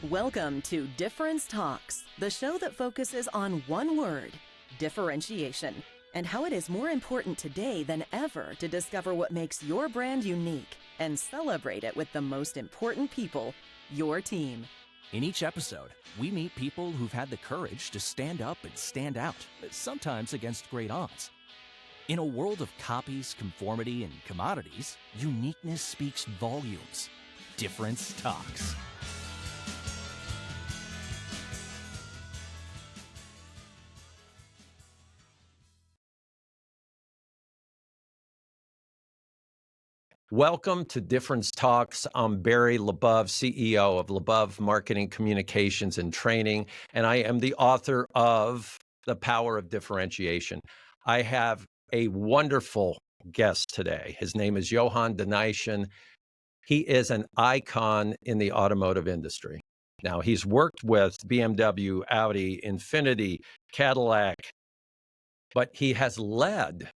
Welcome to Difference Talks, the show that focuses on one word, differentiation, and how it is more important today than ever to discover what makes your brand unique and celebrate it with the most important people, your team. In each episode, we meet people who've had the courage to stand up and stand out, sometimes against great odds. In a world of copies, conformity, and commodities, uniqueness speaks volumes. Difference Talks. Welcome to Difference Talks. I'm Barry LeBove, CEO of LeBove Marketing Communications and Training, and I am the author of The Power of Differentiation. I have a wonderful guest today. His name is Johan de Nysschen. He is an icon in the automotive industry. Now, he's worked with BMW, Audi, Infiniti, Cadillac, but he has led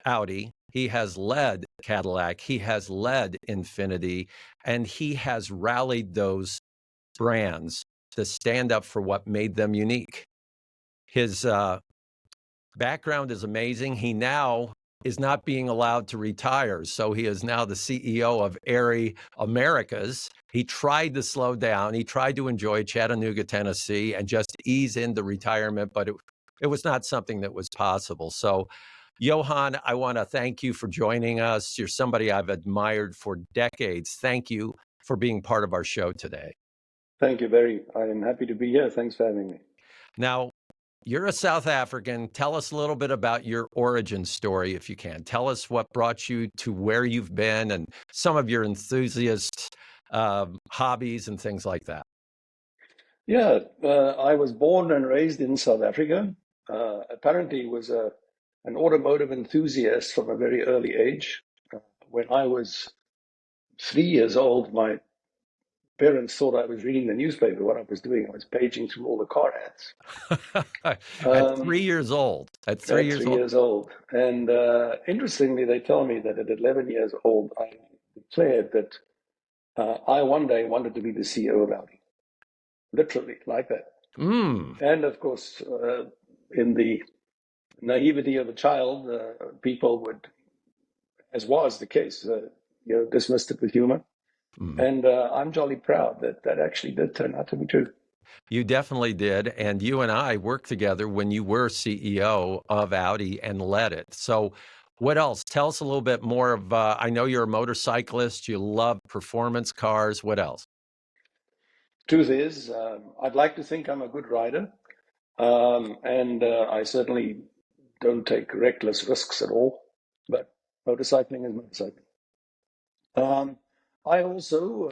Audi, he has led Cadillac, he has led Infiniti, and he has rallied those brands to stand up for what made them unique. His background is amazing. He now is not being allowed to retire, so he is now the CEO of Audi Americas. He tried to slow down. He tried to enjoy Chattanooga, Tennessee, and just ease into retirement, but it was not something that was possible. So Johan, I want to thank you for joining us. You're somebody I've admired for decades. Thank you for being part of our show today. Thank you, Barry. I am happy to be here. Thanks for having me. Now, you're a South African. Tell us a little bit about your origin story, if you can. Tell us what brought you to where you've been and some of your enthusiast hobbies and things like that. Yeah, I was born and raised in South Africa. Apparently was an automotive enthusiast from a very early age. When I was 3 years old, my parents thought I was reading the newspaper. What I was doing, I was paging through all the car ads. At 3 years old. At 3 years old. Years old. And interestingly, they tell me that at 11 years old, I declared that I one day wanted to be the CEO of Audi. Literally, like that. And of course, in the naivety of a child, people would, as was the case, dismissed it with humor. And I'm jolly proud that that actually did turn out to be true. You definitely did. And you and I worked together when you were CEO of Audi and led it. So what else? Tell us a little bit more of, I know you're a motorcyclist. You love performance cars. What else? Truth is, I'd like to think I'm a good rider. And I certainly don't take reckless risks at all. But motorcycling is motorcycling. I also,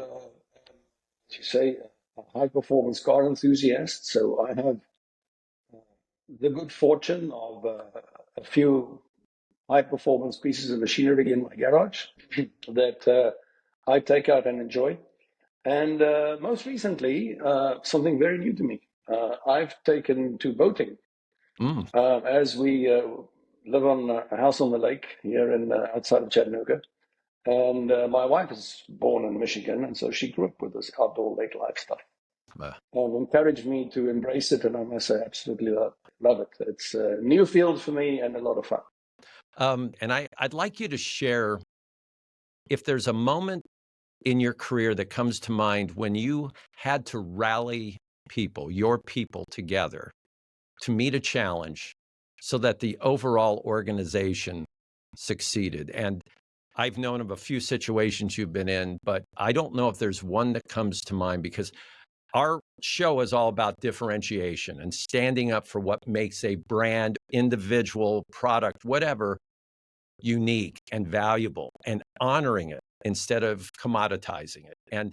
as you say, a high-performance car enthusiast. So I have the good fortune of a few high-performance pieces of machinery in my garage that I take out and enjoy. And most recently, something very new to me. I've taken to boating. As we live on a house on the lake here in outside of Chattanooga. And my wife is born in Michigan, and so she grew up with this outdoor lake life stuff. Encouraged me to embrace it, and I must say, absolutely love it. It's a new field for me and a lot of fun. And I'd like you to share if there's a moment in your career that comes to mind when you had to rally people, your people together to meet a challenge so that the overall organization succeeded. And I've known of a few situations you've been in, but I don't know if there's one that comes to mind because our show is all about differentiation and standing up for what makes a brand, individual, product, whatever, unique and valuable and honoring it instead of commoditizing it. And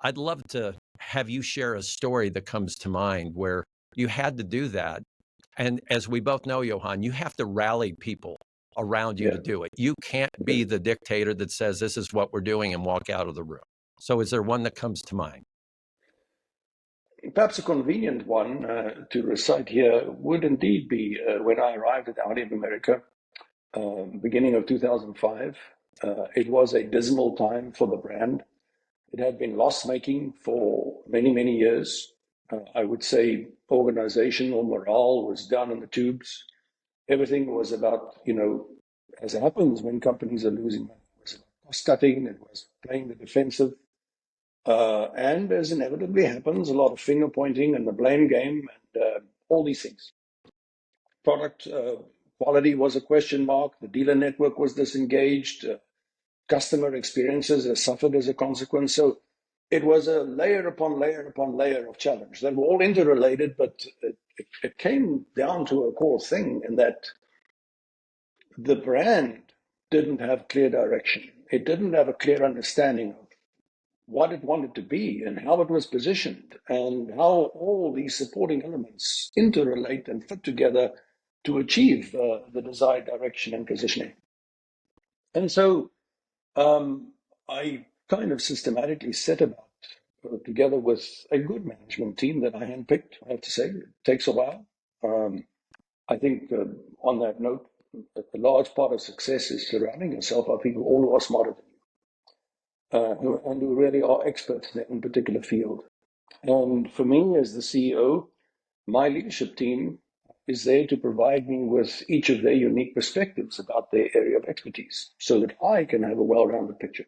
I'd love to have you share a story that comes to mind where you had to do that. And as we both know, Johan, you have to rally people around you to do it. You can't be the dictator that says this is what we're doing and walk out of the room. So is there one that comes to mind? Perhaps a convenient one to recite here would indeed be when I arrived at Audi of America, beginning of 2005. It was a dismal time for the brand. It had been loss-making for many, many years. I would say organizational morale was down in the tubes. Everything was about, as it happens when companies are losing money, it was about cost cutting, it was playing the defensive. And as inevitably happens, a lot of finger pointing and the blame game and all these things. Product quality was a question mark. The dealer network was disengaged. Customer experiences have suffered as a consequence. So it was a layer upon layer upon layer of challenge that were all interrelated, but it came down to a core thing in that the brand didn't have clear direction. It didn't have a clear understanding of what it wanted to be and how it was positioned and how all these supporting elements interrelate and fit together to achieve the desired direction and positioning. And so I kind of systematically set about, together with a good management team that I handpicked, I have to say, it takes a while. I think on that note, a large part of success is surrounding yourself by people all who are smarter than you, and who really are experts in their particular field. And for me, as the CEO, my leadership team is there to provide me with each of their unique perspectives about their area of expertise so that I can have a well-rounded picture.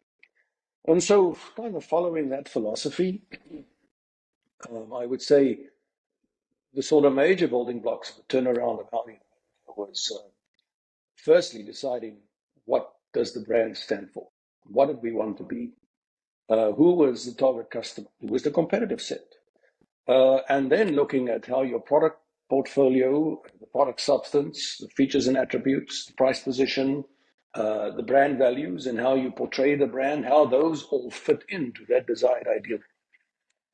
And so, kind of following that philosophy, I would say the sort of major building blocks of the turnaround of Audi was firstly deciding what does the brand stand for? What did we want to be? Who was the target customer? Who was the competitive set? And then looking at how your product portfolio, the product substance, the features and attributes, the price position, the brand values, and how you portray the brand, how those all fit into that desired ideal.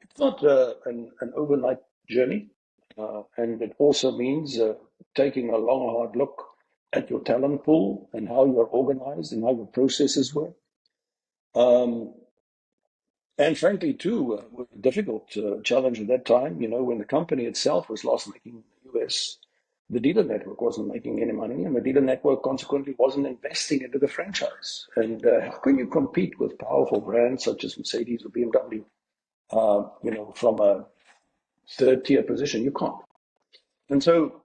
It's not an overnight journey, and it also means taking a long, hard look at your talent pool and how you're organized and how your processes work. Um, and frankly, too, a difficult challenge at that time, when the company itself was loss-making in the US, the dealer network wasn't making any money, and the dealer network consequently wasn't investing into the franchise. And how can you compete with powerful brands such as Mercedes or BMW, from a third-tier position? You can't. And so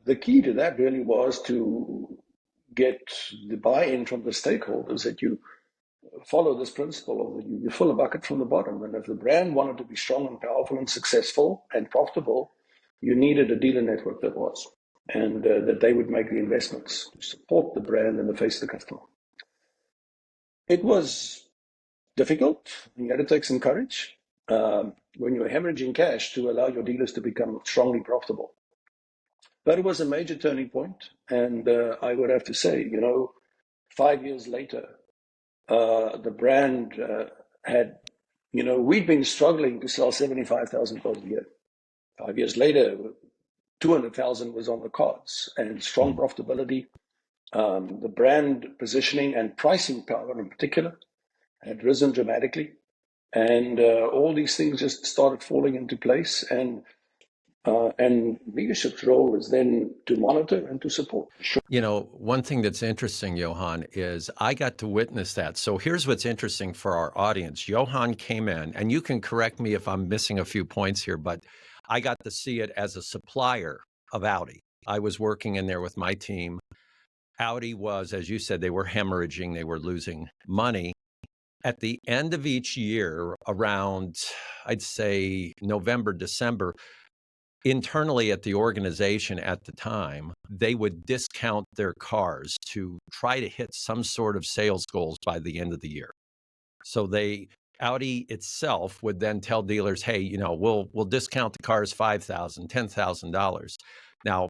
the key to that really was to get the buy-in from the stakeholders that you follow this principle of you fill a bucket from the bottom. And if the brand wanted to be strong and powerful and successful and profitable, you needed a dealer network that was, and that they would make the investments to support the brand in the face of the customer. It was difficult. You had to take some courage when you're hemorrhaging cash to allow your dealers to become strongly profitable. But it was a major turning point, and I would have to say, 5 years later, the brand had, we'd been struggling to sell 75,000 cars a year. 5 years later, 200,000 was on the cards, and strong profitability. The brand positioning and pricing power in particular had risen dramatically. And all these things just started falling into place. And leadership's role is then to monitor and to support. One thing that's interesting, Johan, is I got to witness that. So here's what's interesting for our audience. Johan came in, and you can correct me if I'm missing a few points here, but I got to see it as a supplier of Audi. I was working in there with my team. Audi was, as you said, they were hemorrhaging, they were losing money. At the end of each year, around, I'd say, November, December, internally at the organization at the time, they would discount their cars to try to hit some sort of sales goals by the end of the year. So Audi itself would then tell dealers, hey, we'll discount the cars $5,000, $10,000. Now,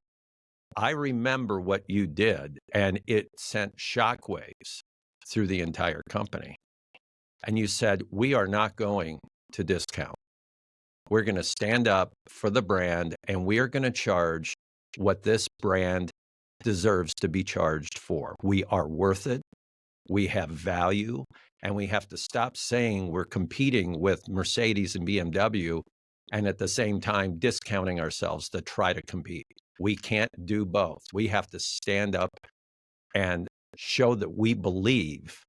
I remember what you did, and it sent shockwaves through the entire company. And you said, we are not going to discount. We're going to stand up for the brand, and we are going to charge what this brand deserves to be charged for. We are worth it. We have value, and we have to stop saying we're competing with Mercedes and BMW and at the same time discounting ourselves to try to compete. We can't do both. We have to stand up and show that we believe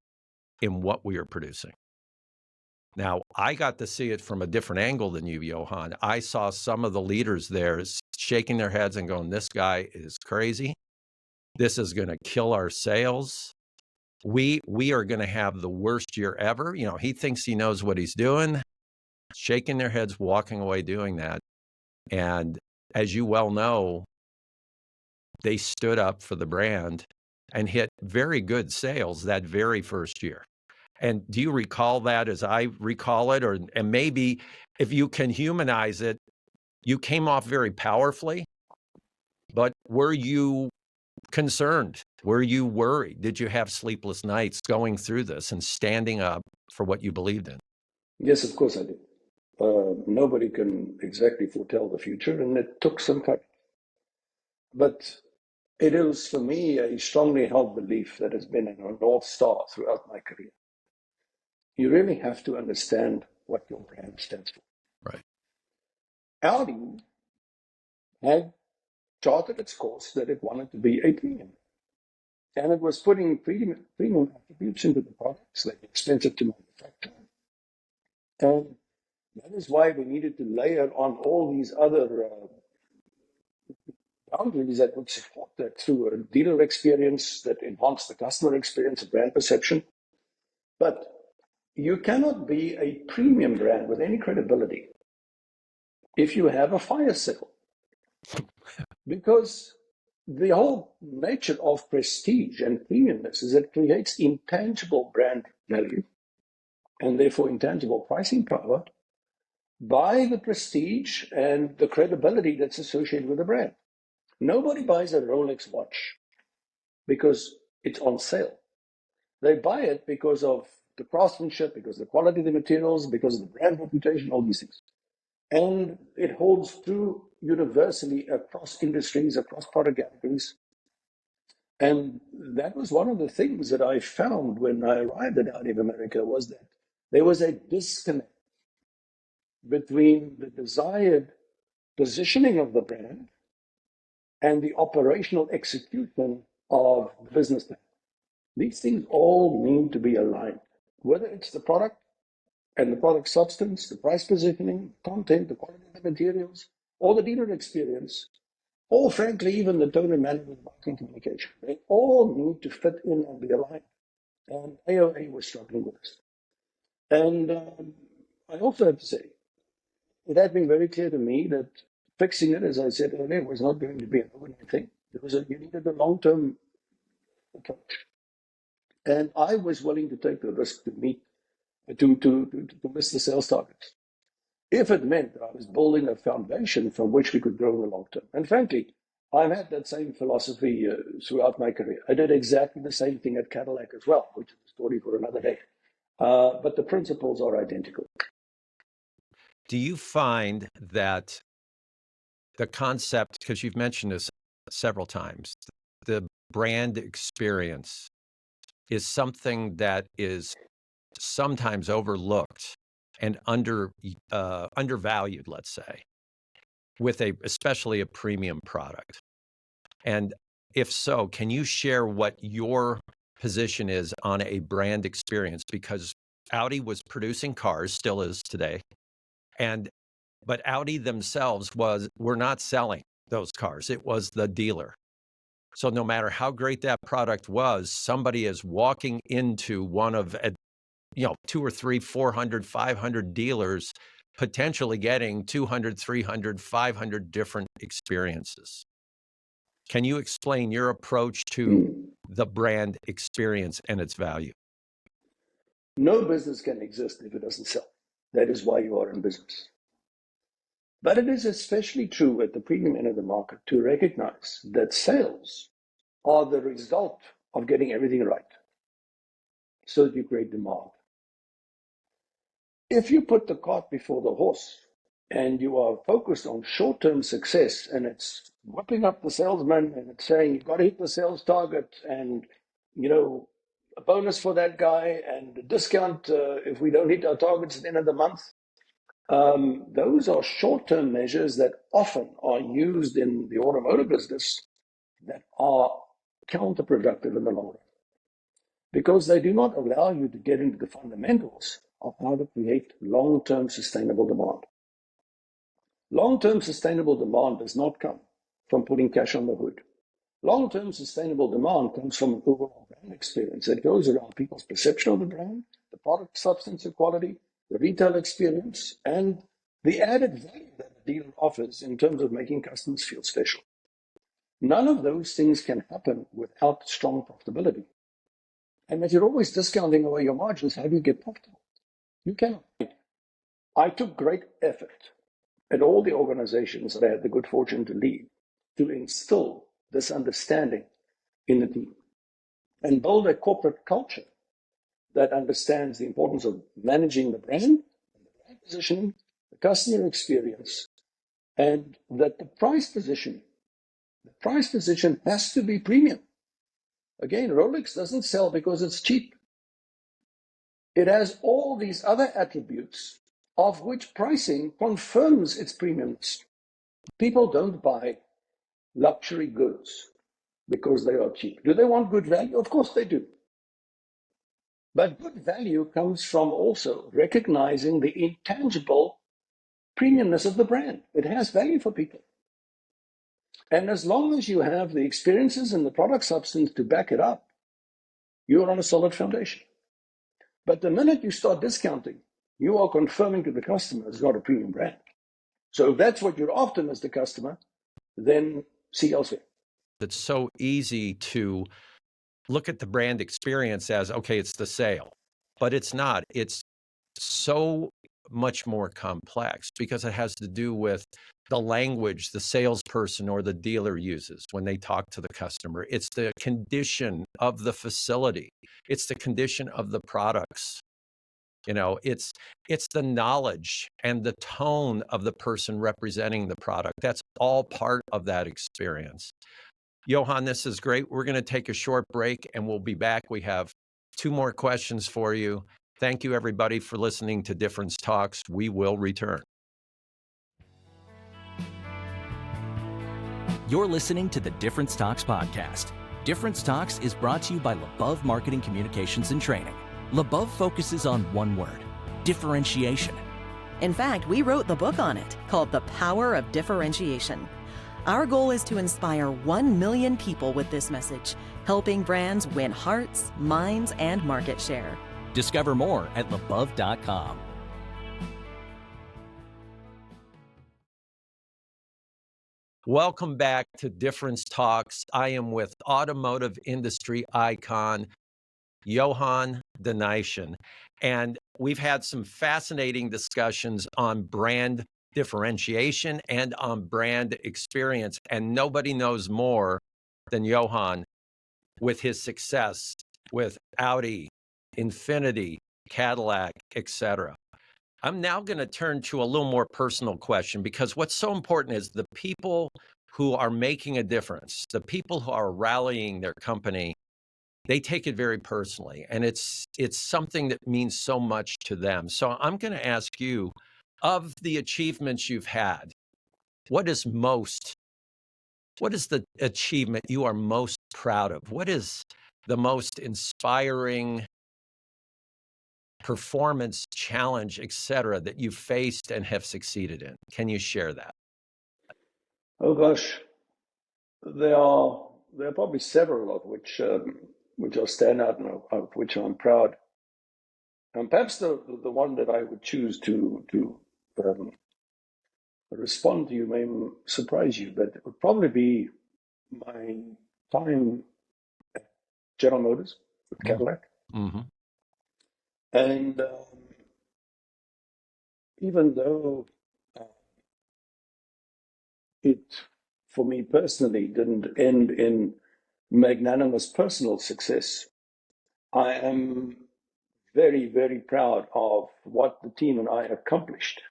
in what we are producing. Now, I got to see it from a different angle than you, Johan. I saw some of the leaders there shaking their heads and going, this guy is crazy. This is going to kill our sales. We are going to have the worst year ever. You know, he thinks he knows what he's doing, shaking their heads, walking away doing that. And as you well know, they stood up for the brand and hit very good sales that very first year. And do you recall that as I recall it? And maybe if you can humanize it, you came off very powerfully, but were you concerned? Were you worried? Did you have sleepless nights going through this and standing up for what you believed in? Yes, of course I did. Nobody can exactly foretell the future, and it took some courage. But it is, for me, a strongly held belief that has been a North Star throughout my career. You really have to understand what your brand stands for. Right. Audi had charted its course that it wanted to be a premium. And it was putting premium attributes into the products, like expensive to manufacture. And that is why we needed to layer on all these other boundaries that would support that through a dealer experience that enhanced the customer experience and brand perception. But you cannot be a premium brand with any credibility if you have a fire sale. Because the whole nature of prestige and premiumness is it creates intangible brand value and therefore intangible pricing power by the prestige and the credibility that's associated with the brand. Nobody buys a Rolex watch because it's on sale. They buy it because of the craftsmanship, because of the quality of the materials, because of the brand reputation, all these things. And it holds true universally across industries, across product categories. And that was one of the things that I found when I arrived at Audi of America was that there was a disconnect between the desired positioning of the brand and the operational execution of the business plan. These things all need to be aligned, whether it's the product and the product substance, the price positioning, content, the quality of the materials, or the dealer experience, or frankly, even the tone and manner of marketing communication. They all need to fit in and be aligned. And AOA was struggling with this. And I also have to say, it had been very clear to me that fixing it, as I said earlier, was not going to be an overnight thing. You needed a long-term approach. And I was willing to take the risk to miss the sales targets, if it meant that I was building a foundation from which we could grow in the long term. And frankly, I've had that same philosophy throughout my career. I did exactly the same thing at Cadillac as well, which is a story for another day. But the principles are identical. Do you find that the concept, because you've mentioned this several times, the brand experience is something that is sometimes overlooked and undervalued, let's say, with especially a premium product? And if so, can you share what your position is on a brand experience? Because Audi was producing cars, still is today, but Audi themselves were not selling those cars. It was the dealer. So no matter how great that product was, somebody is walking into one of 2 or 3, 400, 500 dealers, potentially getting 200, 300, 500 different experiences. Can you explain your approach to the brand experience and its value? No business can exist if it doesn't sell. That is why you are in business. But it is especially true at the premium end of the market to recognize that sales are the result of getting everything right so that you create demand. If you put the cart before the horse and you are focused on short-term success and it's whipping up the salesman and it's saying you've got to hit the sales target and, a bonus for that guy and a discount if we don't hit our targets at the end of the month, those are short-term measures that often are used in the automotive business that are counterproductive in the long run because they do not allow you to get into the fundamentals of how to create long-term sustainable demand. Long-term sustainable demand does not come from putting cash on the hood. Long-term sustainable demand comes from an overall brand experience that goes around people's perception of the brand, the product substance and quality, the retail experience, and the added value that a dealer offers in terms of making customers feel special. None of those things can happen without strong profitability. And if you're always discounting away your margins, how do you get profitable? You cannot. I took great effort at all the organizations that I had the good fortune to lead to instill this understanding in the team and build a corporate culture that understands the importance of managing the brand, the brand positioning, the customer experience, and that the price position has to be premium. Again, Rolex doesn't sell because it's cheap. It has all these other attributes of which pricing confirms its premiumness. People don't buy luxury goods because they are cheap. Do they want good value? Of course they do. But good value comes from also recognizing the intangible premiumness of the brand. It has value for people. And as long as you have the experiences and the product substance to back it up, you're on a solid foundation. But the minute you start discounting, you are confirming to the customer it's not a premium brand. So if that's what you're after as the customer, then see elsewhere. It's so easy to look at the brand experience as, okay, it's the sale, but it's not. It's so much more complex because it has to do with the language the salesperson or the dealer uses when they talk to the customer. It's the condition of the facility. It's the condition of the products. You know, it's the knowledge and the tone of the person representing the product. That's all part of that experience. Johan, this is great. We're going to take a short break and we'll be back. We have 2 more questions for you. Thank you, everybody, for listening to Difference Talks. We will return. You're listening to the Difference Talks podcast. Difference Talks is brought to you by LeBeau Marketing Communications and Training. LeBeau focuses on one word: differentiation. In fact, we wrote the book on it, called The Power of Differentiation. Our goal is to inspire 1 million people with this message, helping brands win hearts, minds, and market share. Discover more at LeBeau.com. Welcome back to Difference Talks. I am with automotive industry icon, Johan de Nysschen. And we've had some fascinating discussions on brand differentiation and on brand experience. And nobody knows more than Johan with his success with Audi, Infiniti, Cadillac, etc. I'm now going to turn to a little more personal question, because what's so important is the people who are making a difference, the people who are rallying their company, they take it very personally, and it's something that means so much to them. So I'm going to ask you, of the achievements you've had, what is the achievement you are most proud of? What is the most inspiring performance challenge, et cetera, that you've faced and have succeeded in? Can you share that? Oh gosh, there are probably several of which I'll stand out and of which I'm proud. And perhaps the one that I would choose to respond to you may surprise you, but it would probably be my time at General Motors with Cadillac. Mm-hmm. And even though it, for me personally, didn't end in magnanimous personal success, I am very, very proud of what the team and I accomplished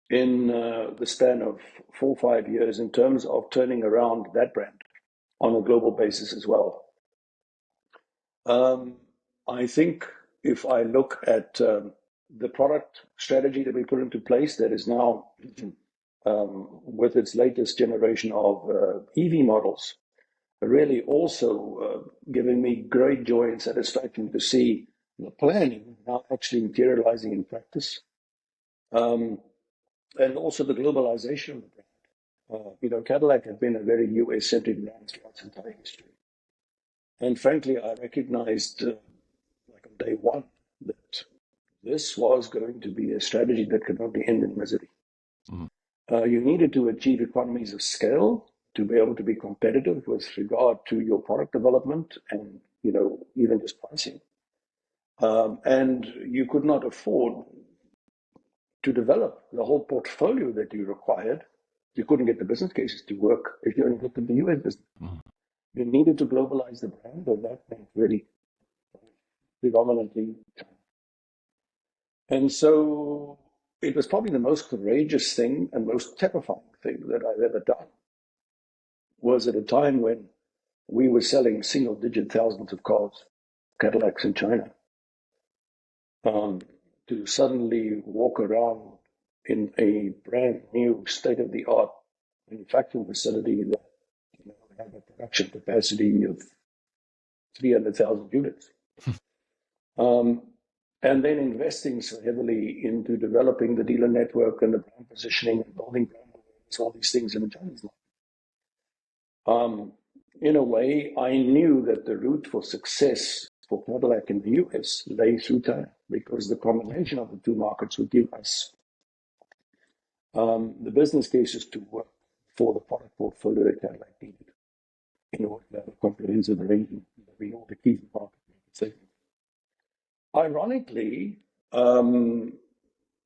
in the span of 4 or 5 years in terms of turning around that brand on a global basis as well. I think if I look at the product strategy that we put into place that is now with its latest generation of EV models, really also giving me great joy and satisfaction to see the planning now actually materializing in practice, and also the globalization of the brand. Cadillac had been a very US-centric brand throughout its entire history. And frankly, I recognized, like on day one, that this was going to be a strategy that could only end in misery. Mm. You needed to achieve economies of scale to be able to be competitive with regard to your product development and, even just pricing. And you could not afford to develop the whole portfolio that you required. You couldn't get the business cases to work if you only looked at the US business. Mm. You needed to globalize the brand, and that meant really predominantly China. And so it was probably the most courageous thing and most terrifying thing that I've ever done, was at a time when we were selling single-digit thousands of cars, Cadillacs in China, to suddenly walk around in a brand new state-of-the-art manufacturing facility that had a production capacity of 300,000 units. And then investing so heavily into developing the dealer network and the brand positioning and building brand awareness, all these things in the Chinese market. In a way, I knew that the route for success for Cadillac in the US lay through China, because the combination of the two markets would give us the business cases to work for the product portfolio that Cadillac needed in order to have a comprehensive range of all the key market segments. Ironically, the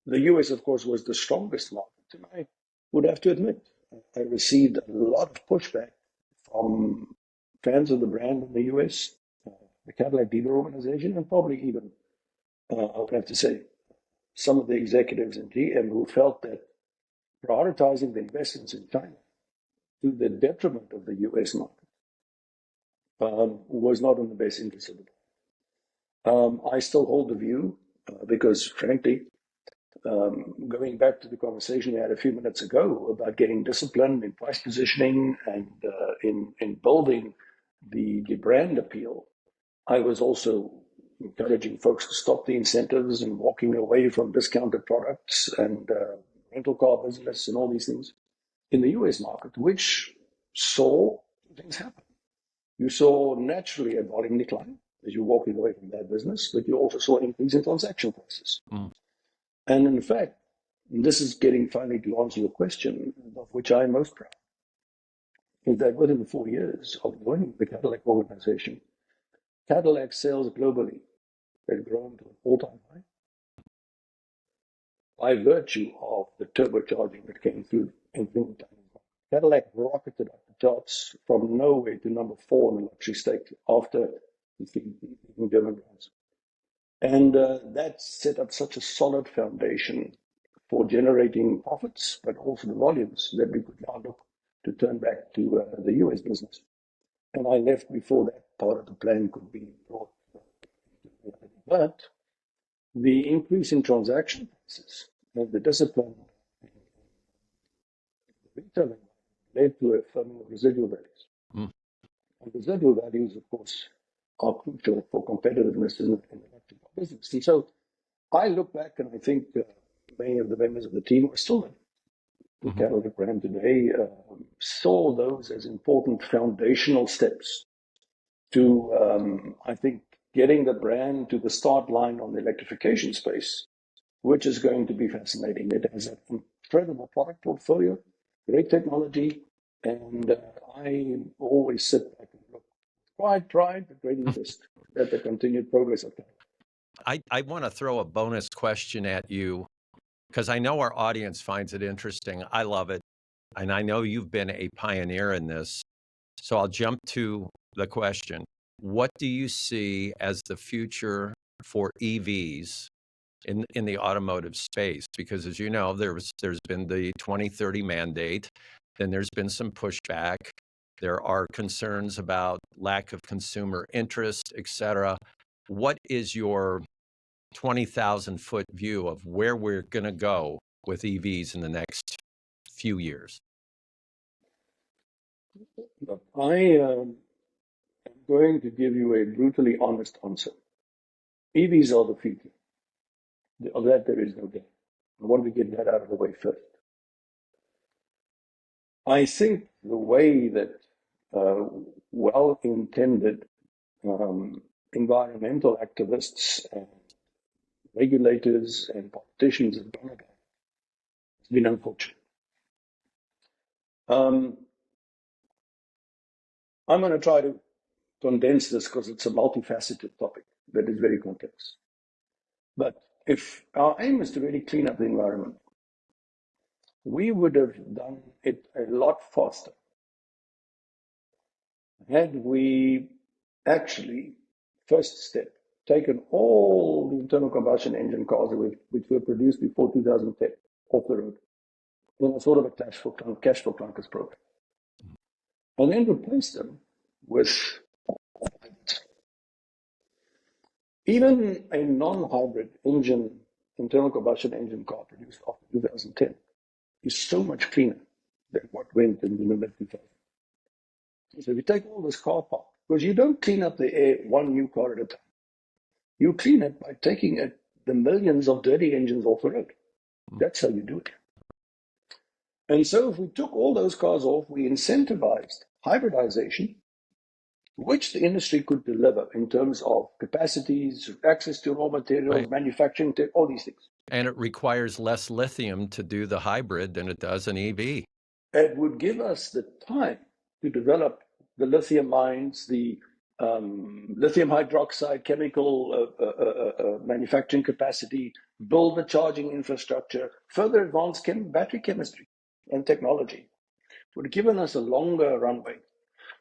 US, of course, was the strongest market, and I would have to admit, I received a lot of pushback from fans of the brand in the US, the Cadillac dealer organization, and probably even, I would have to say, some of the executives in GM who felt that prioritizing the investments in China to the detriment of the US market was not in the best interest of the brand. I still hold the view, because frankly, going back to the conversation we had a few minutes ago about getting disciplined in price positioning and in building the brand appeal, I was also encouraging folks to stop the incentives and walking away from discounted products and rental car business and all these things in the US market, which saw things happen. You saw naturally a volume decline as you're walking away from that business, but you also saw an increase in transaction prices. Mm. And in fact, this is getting finally to answer your question, of which I'm most proud, is that within 4 years of joining the Cadillac organization, Cadillac sales globally had grown to an all-time high by virtue of the turbocharging that came through in the time. Cadillac rocketed up the charts from nowhere to number 4 in the luxury stake after the German brands. And that set up such a solid foundation for generating profits, but also the volumes that we could now look to turn back to the US business. And I left before that part of the plan could be brought to reality. But the increase in transaction prices and the discipline in the retailing led to a firming of residual values. Mm. And residual values, of course, are crucial for competitiveness in the electric business. And so I look back and I think many of the members of the team are still in the Cadillac brand today, saw those as important foundational steps to, I think, getting the brand to the start line on the electrification space, which is going to be fascinating. It has an incredible product portfolio, great technology, and I always sit back and look quite pride, but great interest at the continued progress of that. I want to throw a bonus question at you, because I know our audience finds it interesting. I love it. And I know you've been a pioneer in this. So I'll jump to the question. What do you see as the future for EVs in the automotive space? Because as you know, there's been the 2030 mandate, then there's been some pushback. There are concerns about lack of consumer interest, et cetera. What is your 20,000-foot view of where we're going to go with EVs in the next few years? I am going to give you a brutally honest answer. EVs are the future. Of that, there is no doubt. I want to get that out of the way first. I think the way that well-intended environmental activists and regulators and politicians have gone about it has been unfortunate. I'm going to try to condense this because it's a multifaceted topic that is very complex. But if our aim is to really clean up the environment, we would have done it a lot faster had we actually, first step, taken all the internal combustion engine cars which were produced before 2010 off the road in a sort of a cash for clunkers program, and then replaced them with even a non-hybrid engine, internal combustion engine car produced after 2010 is so much cleaner than what went in the mid-2000s. So if you take all this car park, because you don't clean up the air one new car at a time. You clean it by taking the millions of dirty engines off the road. That's how you do it. And so if we took all those cars off, we incentivized hybridization, which the industry could deliver in terms of capacities, access to raw materials, Right. manufacturing, all these things. And it requires less lithium to do the hybrid than it does an EV. It would give us the time to develop the lithium mines, the lithium hydroxide chemical manufacturing capacity, build the charging infrastructure, further advance battery chemistry and technology. It would have given us a longer runway.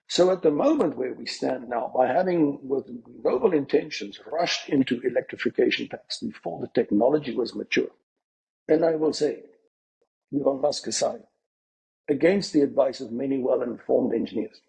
So at the moment where we stand now, by having, with noble intentions, rushed into electrification paths before the technology was mature, and I will say, Elon Musk aside, against the advice of many well-informed engineers,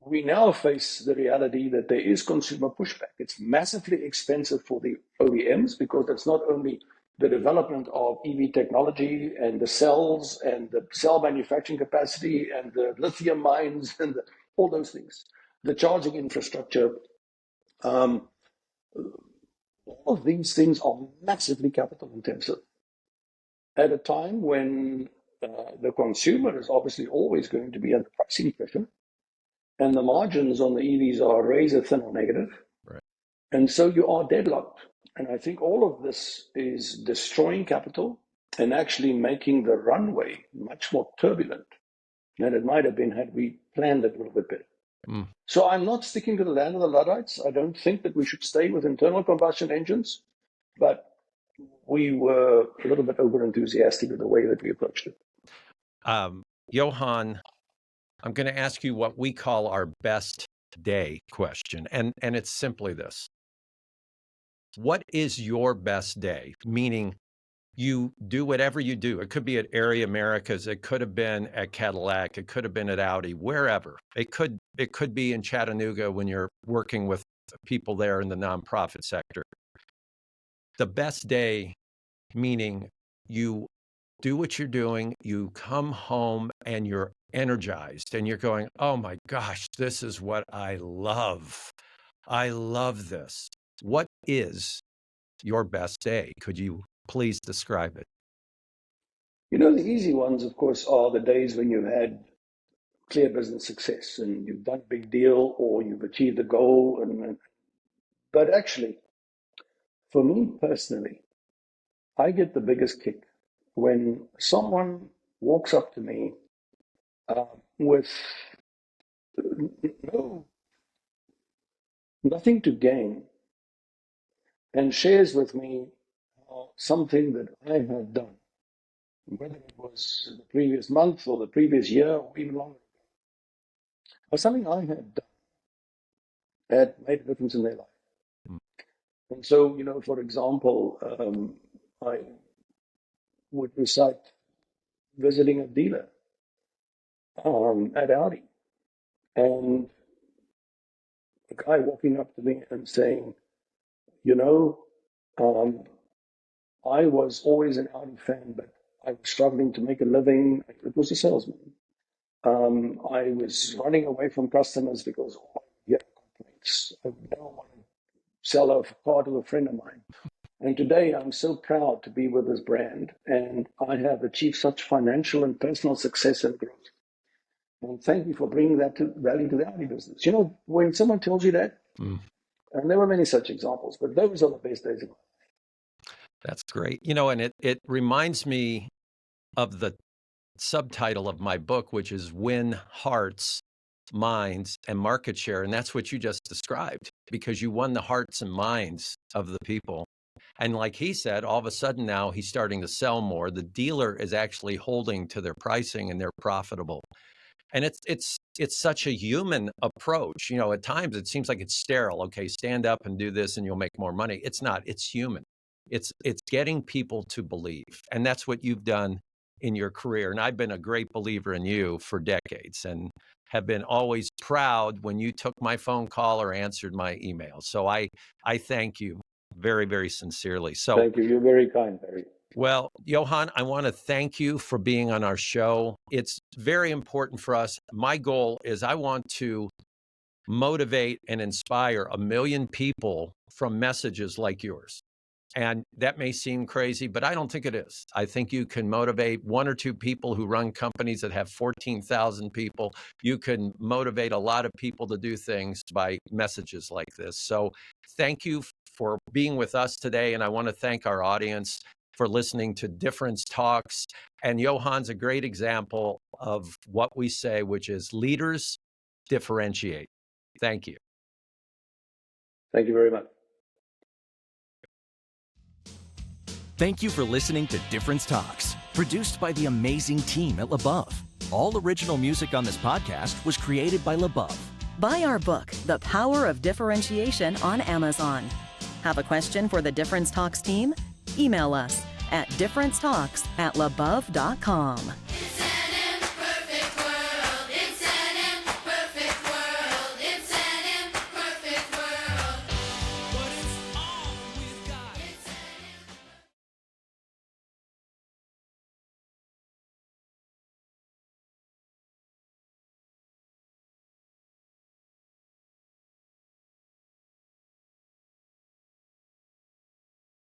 we now face the reality that there is consumer pushback. It's massively expensive for the OEMs because it's not only the development of EV technology and the cells and the cell manufacturing capacity and the lithium mines and all those things, the charging infrastructure. All of these things are massively capital intensive at a time when the consumer is obviously always going to be under pricing pressure. And the margins on the EVs are razor thin or negative. Right. And so you are deadlocked. And I think all of this is destroying capital and actually making the runway much more turbulent than it might have been had we planned it a little bit better. So I'm not sticking to the land of the Luddites. I don't think that we should stay with internal combustion engines, but we were a little bit over enthusiastic with the way that we approached it. Johan, I'm going to ask you what we call our best day question. And it's simply this. What is your best day? Meaning you do whatever you do. It could be at Area Americas. It could have been at Cadillac. It could have been at Audi, wherever. It could be in Chattanooga when you're working with people there in the nonprofit sector. The best day, meaning you do what you're doing, you come home and you're energized and you're going, oh my gosh, this is what I love. I love this. What is your best day? Could you please describe it? You know, the easy ones, of course, are the days when you've had clear business success and you've done a big deal or you've achieved a goal. But actually, for me personally, I get the biggest kick when someone walks up to me with nothing to gain and shares with me something that I have done, whether it was the previous month or the previous year or even longer, or something I had done that made a difference in their life. And so, you know, for example, I would recite visiting a dealer at Audi, and a guy walking up to me and saying, you know, I was always an Audi fan, but I was struggling to make a living. It was a salesman. I was running away from customers because all I hear complaints. I don't want to sell a car to a friend of mine. And today I'm so proud to be with this brand, and I have achieved such financial and personal success and growth. And thank you for bringing that value to the Audi business. You know, when someone tells you that, and there were many such examples, but those are the best days of my life. That's great. You know, and it reminds me of the subtitle of my book, which is Win Hearts, Minds, and Market Share. And that's what you just described, because you won the hearts and minds of the people. And like he said, all of a sudden now he's starting to sell more. The dealer is actually holding to their pricing and they're profitable. And it's such a human approach. You know, at times it seems like it's sterile. Okay, stand up and do this and you'll make more money. It's not. It's human. It's getting people to believe. And that's what you've done in your career. And I've been a great believer in you for decades and have been always proud when you took my phone call or answered my email. So I thank you very, very sincerely. So thank you. You're very kind, Barry. Well, Johan, I want to thank you for being on our show. It's very important for us. My goal is I want to motivate and inspire 1 million people from messages like yours. And that may seem crazy, but I don't think it is. I think you can motivate 1 or 2 people who run companies that have 14,000 people. You can motivate a lot of people to do things by messages like this. So thank you for being with us today. And I want to thank our audience for listening to Difference Talks. And Johan's a great example of what we say, which is leaders differentiate. Thank you. Thank you very much. Thank you for listening to Difference Talks, produced by the amazing team at LaBeouf. All original music on this podcast was created by LaBeouf. Buy our book, The Power of Differentiation, on Amazon. Have a question for the Difference Talks team? Email us at differencetalks@labeouf.com.